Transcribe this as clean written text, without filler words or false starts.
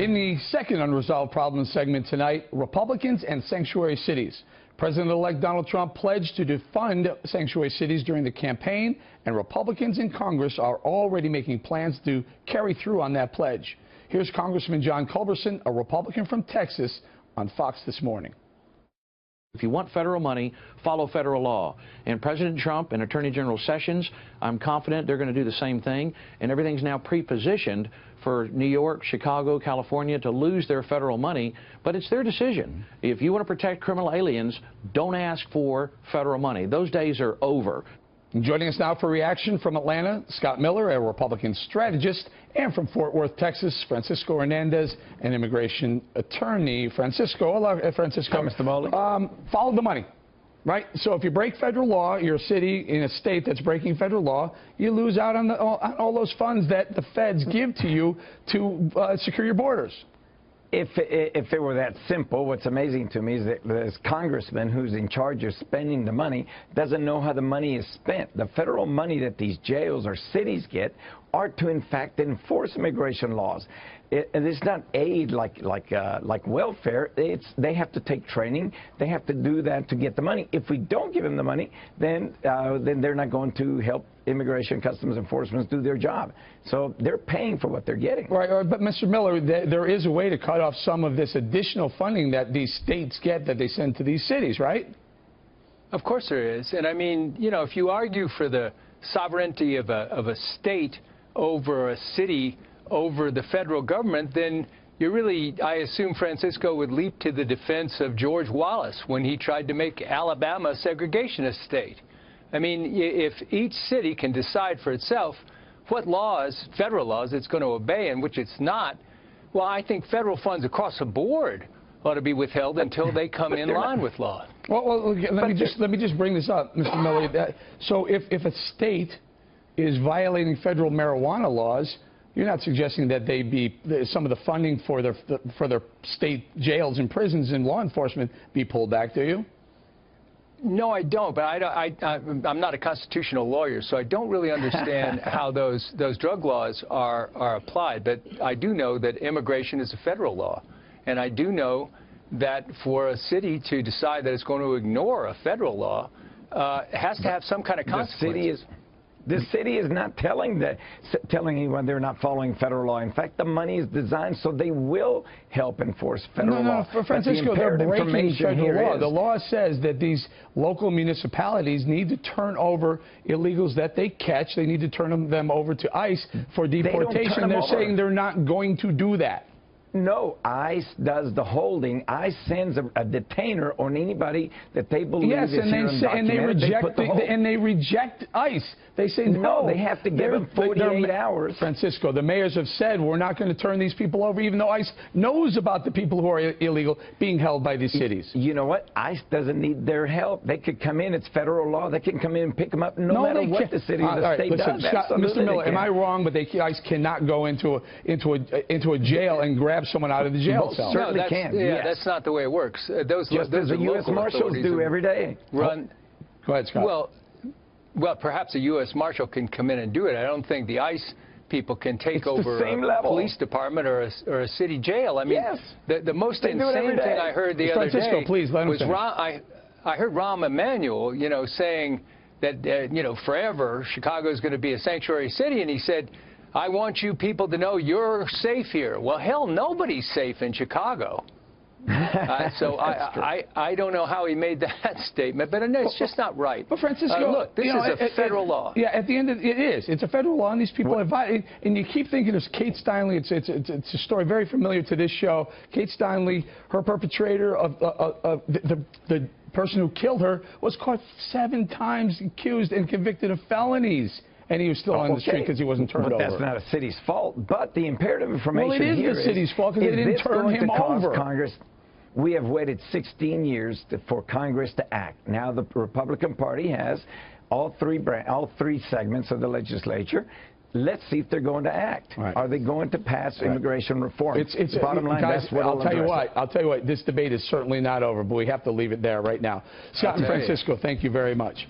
In the second unresolved problems segment tonight, Republicans and sanctuary cities. President-elect Donald Trump pledged to defund sanctuary cities during the campaign, and Republicans in Congress are already making plans to carry through on that pledge. Here's Congressman John Culberson, a Republican from Texas, on Fox this morning. If you want federal money, follow federal law. And President Trump and Attorney General Sessions, I'm confident they're going to do the same thing. And everything's now pre-positioned for New York, Chicago, California to lose their federal money. But it's their decision. If you want to protect criminal aliens, don't ask for federal money. Those days are over. Joining us now for reaction from Atlanta, Scott Miller, a Republican strategist, and from Fort Worth, Texas, Francisco Hernandez, an immigration attorney. Francisco, hello, Francisco. Hi, Mr. Moley. Follow the money, right? So if you break federal law, you're a city in a state that's breaking federal law, you lose out on all those funds that the feds give to you to secure your borders. If it were that simple, what's amazing to me is that this congressman who's in charge of spending the money doesn't know how the money is spent. The federal money that these jails or cities get are to, in fact, enforce immigration laws. And it's not aid like welfare. They have to take training. They have to do that to get the money. If we don't give them the money, then they're not going to help Immigration Customs Enforcement do their job. So they're paying for what they're getting. Right, but Mr. Miller, there is a way to cut off some of this additional funding that these states get that they send to these cities, right? Of course there is. And I mean, you know, if you argue for the sovereignty of a state over a city, over the federal government, then you really, I assume Francisco would leap to the defense of George Wallace when he tried to make Alabama a segregationist state. I mean, if each city can decide for itself what laws, federal laws, it's going to obey and which it's not, well, I think federal funds across the board ought to be withheld until they come in line with law. Well, let me just bring this up, Mr. Miller. So if a state is violating federal marijuana laws, you're not suggesting that some of the funding for their state jails and prisons and law enforcement be pulled back, do you? No, I don't. But I'm not a constitutional lawyer, so I don't really understand how those drug laws are applied. But I do know that immigration is a federal law, and I do know that for a city to decide that it's going to ignore a federal law, it has to have some kind of consequence. The city is not telling anyone they're not following federal law. In fact, the money is designed so they will help enforce federal law. No, Francisco, they're breaking federal law. The law says that these local municipalities need to turn over illegals that they catch. They need to turn them over to ICE for deportation. They're saying they're not going to do that. No, ICE does the holding. ICE sends a detainer on anybody that they believe is here undocumented. And they reject ICE. They say no. They have to give them 48 hours. Francisco, the mayors have said we're not going to turn these people over, even though ICE knows about the people who are illegal being held by these cities. You know what? ICE doesn't need their help. They could come in. It's federal law. They can come in and pick them up no matter what the city or the state does. Scott, Mr. Miller, am I wrong? But ICE cannot go into a jail and grab someone out of the jail cell. Certainly can. Yeah, that's not the way it works. Those as the U.S. Marshals do every day. Go ahead, Scott. Well, perhaps a U.S. Marshal can come in and do it. I don't think the ICE people can take over a police department or a city jail. I mean, the most insane thing I heard the other day was I heard Rahm Emanuel, you know, saying that you know, forever Chicago is going to be a sanctuary city, and he said, I want you people to know you're safe here. Well, hell, nobody's safe in Chicago. So I don't know how he made that statement, but it's just not right. But Francisco, look, this is a federal law. Yeah, at the end of it is. It's a federal law, and these people have violated. And you keep thinking there's Kate Steinle. It's a story very familiar to this show. Kate Steinle, her perpetrator of the person who killed her, was caught 7 times accused and convicted of felonies. And he was still on the street because he wasn't turned over. But that's not a city's fault. But the imperative information here is... Well, it is the city's fault because they didn't turn him over. Congress, we have waited 16 years for Congress to act. Now the Republican Party has all three segments of the legislature. Let's see if they're going to act. Right. Are they going to pass immigration reform? Bottom line, guys, that's what I'll tell you what, this debate is certainly not over, but we have to leave it there right now. Scott and Francisco, thank you very much.